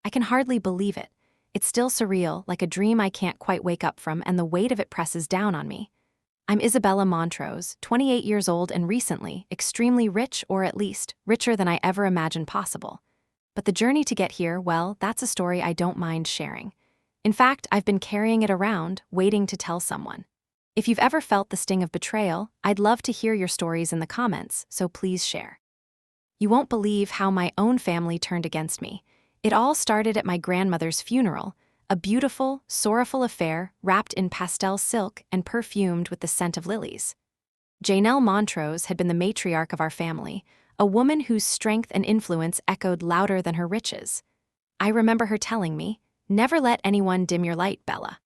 I can hardly believe it. It's still surreal, like a dream I can't quite wake up from, and the weight of it presses down on me. I'm Isabella Montrose, 28 years old and recently extremely rich, or at least richer than I ever imagined possible. But the journey to get here, well, that's a story I don't mind sharing. In fact, I've been carrying it around, waiting to tell someone. If you've ever felt the sting of betrayal, I'd love to hear your stories in the comments, so please share. You won't believe how my own family turned against me. It all started at my grandmother's funeral, a beautiful, sorrowful affair wrapped in pastel silk and perfumed with the scent of lilies. Janelle Montrose had been the matriarch of our family, a woman whose strength and influence echoed louder than her riches. I remember her telling me, "Never let anyone dim your light, Bella."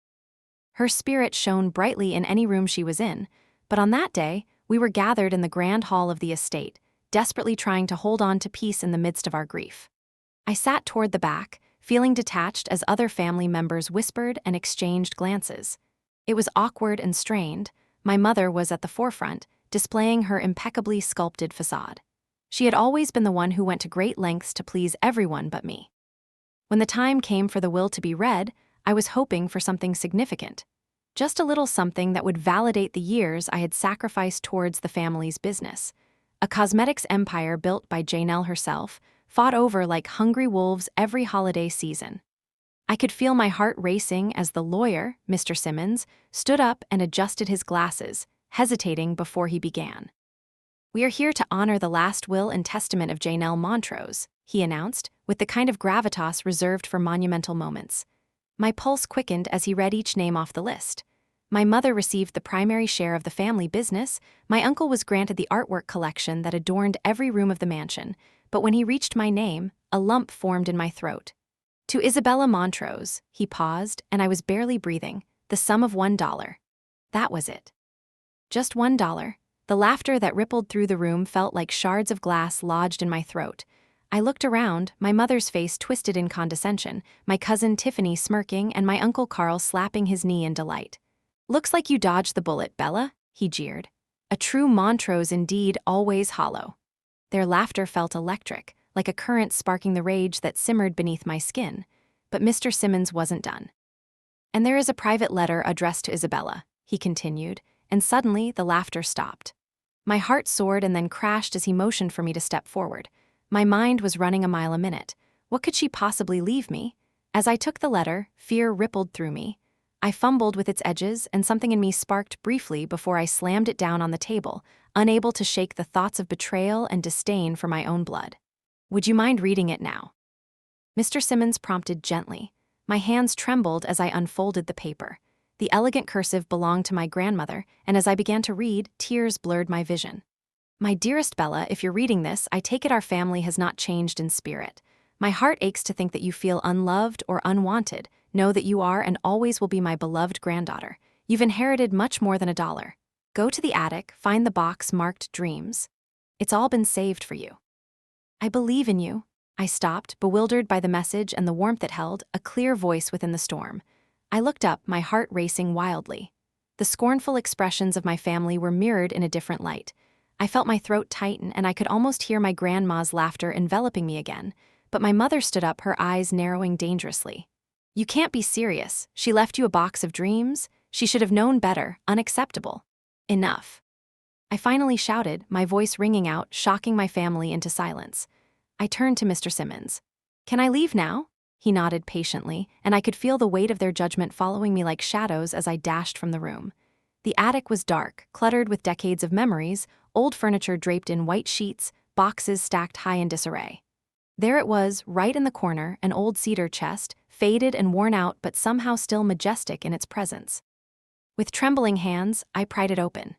Her spirit shone brightly in any room she was in, but on that day, we were gathered in the grand hall of the estate, desperately trying to hold on to peace in the midst of our grief. I sat toward the back, feeling detached as other family members whispered and exchanged glances. It was awkward and strained. My mother was at the forefront, displaying her impeccably sculpted facade. She had always been the one who went to great lengths to please everyone but me. When the time came for the will to be read, I was hoping for something significant. Just a little something that would validate the years I had sacrificed towards the family's business. A cosmetics empire built by Janelle herself, fought over like hungry wolves every holiday season. I could feel my heart racing as the lawyer, Mr. Simmons, stood up and adjusted his glasses, hesitating before he began. "We are here to honor the last will and testament of Janelle Montrose," he announced, with the kind of gravitas reserved for monumental moments. My pulse quickened as he read each name off the list. My mother received the primary share of the family business, my uncle was granted the artwork collection that adorned every room of the mansion, but when he reached my name, a lump formed in my throat. "To Isabella Montrose," he paused, and I was barely breathing, "the sum of $1. That was it. Just $1. The laughter that rippled through the room felt like shards of glass lodged in my throat. I looked around, my mother's face twisted in condescension, my cousin Tiffany smirking, and my Uncle Carl slapping his knee in delight. "Looks like you dodged the bullet, Bella," he jeered. "A true Montrose indeed, always hollow." Their laughter felt electric, like a current sparking the rage that simmered beneath my skin. But Mr. Simmons wasn't done. "And there is a private letter addressed to Isabella," he continued, and suddenly the laughter stopped. My heart soared and then crashed as he motioned for me to step forward. My mind was running a mile a minute. What could she possibly leave me? As I took the letter, fear rippled through me. I fumbled with its edges, and something in me sparked briefly before I slammed it down on the table, unable to shake the thoughts of betrayal and disdain for my own blood. "Would you mind reading it now?" Mr. Simmons prompted gently. My hands trembled as I unfolded the paper. The elegant cursive belonged to my grandmother, and as I began to read, tears blurred my vision. "My dearest Bella, if you're reading this, I take it our family has not changed in spirit. My heart aches to think that you feel unloved or unwanted. Know that you are and always will be my beloved granddaughter. You've inherited much more than $1. Go to the attic, find the box marked Dreams. It's all been saved for you. I believe in you." I stopped, bewildered by the message and the warmth it held, a clear voice within the storm. I looked up, my heart racing wildly. The scornful expressions of my family were mirrored in a different light. I felt my throat tighten, and I could almost hear my grandma's laughter enveloping me again. But my mother stood up, her eyes narrowing dangerously. "You can't be serious. She left you a box of dreams? She should have known better. Unacceptable. Enough." I finally shouted, my voice ringing out, shocking my family into silence. I turned to Mr. Simmons. "Can I leave now?" He nodded patiently, and I could feel the weight of their judgment following me like shadows as I dashed from the room. The attic was dark, cluttered with decades of memories, old furniture draped in white sheets, boxes stacked high in disarray. There it was, right in the corner, an old cedar chest, faded and worn out but somehow still majestic in its presence. With trembling hands, I pried it open.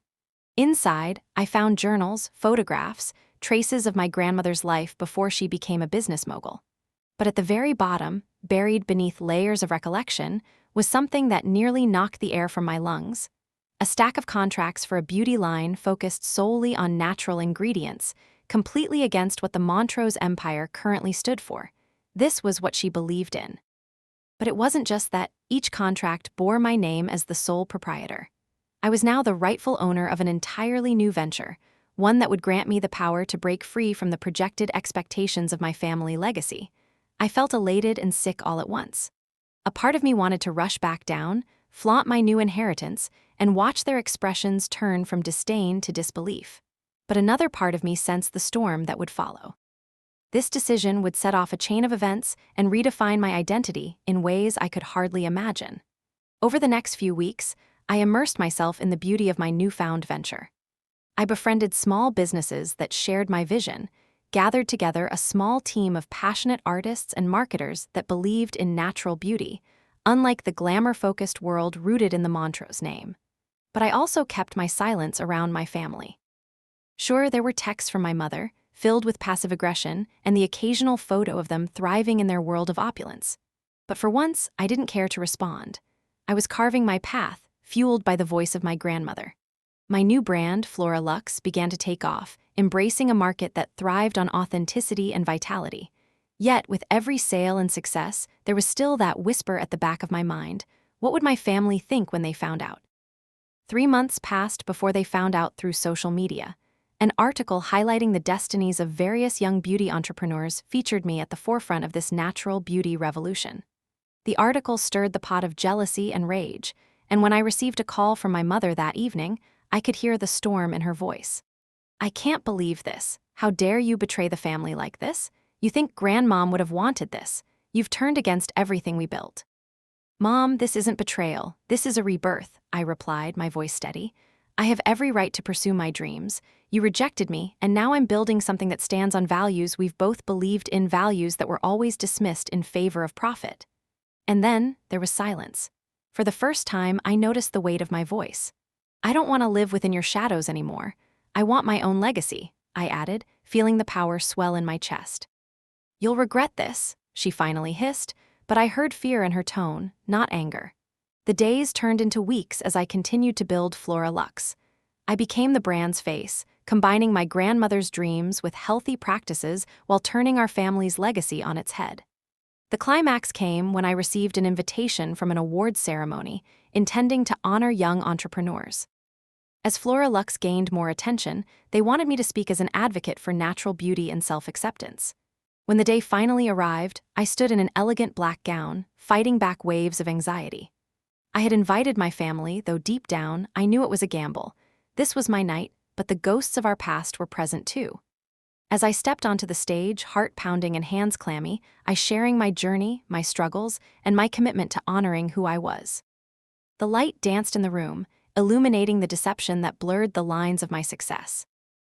Inside, I found journals, photographs, traces of my grandmother's life before she became a business mogul. But at the very bottom, buried beneath layers of recollection, was something that nearly knocked the air from my lungs. A stack of contracts for a beauty line focused solely on natural ingredients, completely against what the Montrose Empire currently stood for. This was what she believed in. But it wasn't just that. Each contract bore my name as the sole proprietor. I was now the rightful owner of an entirely new venture, one that would grant me the power to break free from the projected expectations of my family legacy. I felt elated and sick all at once. A part of me wanted to rush back down, flaunt my new inheritance, and watch their expressions turn from disdain to disbelief. But another part of me sensed the storm that would follow. This decision would set off a chain of events and redefine my identity in ways I could hardly imagine. Over the next few weeks, I immersed myself in the beauty of my newfound venture. I befriended small businesses that shared my vision, gathered together a small team of passionate artists and marketers that believed in natural beauty, unlike the glamour-focused world rooted in the Montrose name. But I also kept my silence around my family. Sure, there were texts from my mother, filled with passive aggression, and the occasional photo of them thriving in their world of opulence. But for once, I didn't care to respond. I was carving my path, fueled by the voice of my grandmother. My new brand, Flora Luxe, began to take off, embracing a market that thrived on authenticity and vitality. Yet, with every sale and success, there was still that whisper at the back of my mind. What would my family think when they found out? 3 months passed before they found out through social media. An article highlighting the destinies of various young beauty entrepreneurs featured me at the forefront of this natural beauty revolution. The article stirred the pot of jealousy and rage, and when I received a call from my mother that evening, I could hear the storm in her voice. "I can't believe this. How dare you betray the family like this? You think Grandmom would have wanted this. You've turned against everything we built." "Mom, this isn't betrayal. This is a rebirth," I replied, my voice steady. "I have every right to pursue my dreams. You rejected me, and now I'm building something that stands on values we've both believed in, values that were always dismissed in favor of profit." And then there was silence. For the first time, I noticed the weight of my voice. "I don't want to live within your shadows anymore. I want my own legacy," I added, feeling the power swell in my chest. "You'll regret this," she finally hissed, but I heard fear in her tone, not anger. The days turned into weeks as I continued to build Flora Luxe. I became the brand's face, combining my grandmother's dreams with healthy practices while turning our family's legacy on its head. The climax came when I received an invitation from an awards ceremony intending to honor young entrepreneurs. As Flora Luxe gained more attention, they wanted me to speak as an advocate for natural beauty and self-acceptance. When the day finally arrived, I stood in an elegant black gown, fighting back waves of anxiety. I had invited my family, though deep down, I knew it was a gamble. This was my night, but the ghosts of our past were present too. As I stepped onto the stage, heart pounding and hands clammy, I sharing my journey, my struggles, and my commitment to honoring who I was. The light danced in the room, illuminating the deception that blurred the lines of my success.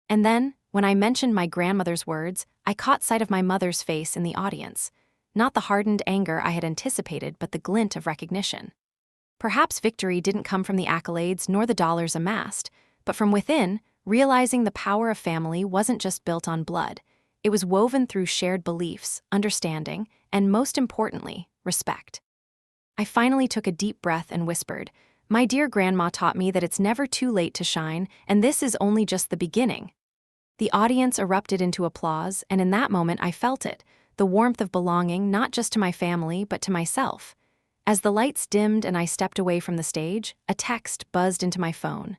And then, when I mentioned my grandmother's words, I caught sight of my mother's face in the audience. Not the hardened anger I had anticipated, but the glint of recognition. Perhaps victory didn't come from the accolades nor the dollars amassed, but from within, realizing the power of family wasn't just built on blood. It was woven through shared beliefs, understanding, and most importantly, respect. I finally took a deep breath and whispered, "My dear grandma taught me that it's never too late to shine, and this is only just the beginning." The audience erupted into applause, and in that moment I felt it, the warmth of belonging not just to my family but to myself. As the lights dimmed and I stepped away from the stage, a text buzzed into my phone.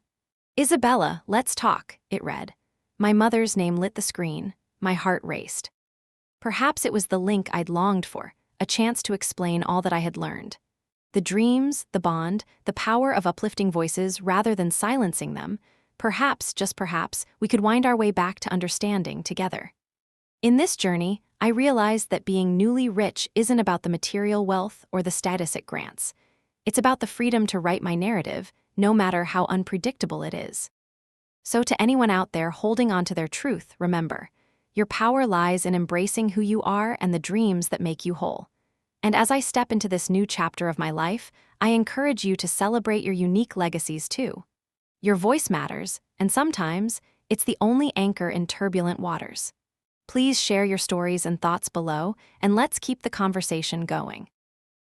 "Isabella, let's talk," it read. My mother's name lit the screen. My heart raced. Perhaps it was the link I'd longed for, a chance to explain all that I had learned. The dreams, the bond, the power of uplifting voices rather than silencing them. Perhaps, just perhaps, we could wind our way back to understanding together. In this journey, I realized that being newly rich isn't about the material wealth or the status it grants. It's about the freedom to write my narrative, no matter how unpredictable it is. So to anyone out there holding on to their truth, remember, your power lies in embracing who you are and the dreams that make you whole. And as I step into this new chapter of my life, I encourage you to celebrate your unique legacies too. Your voice matters, and sometimes, it's the only anchor in turbulent waters. Please share your stories and thoughts below, and let's keep the conversation going.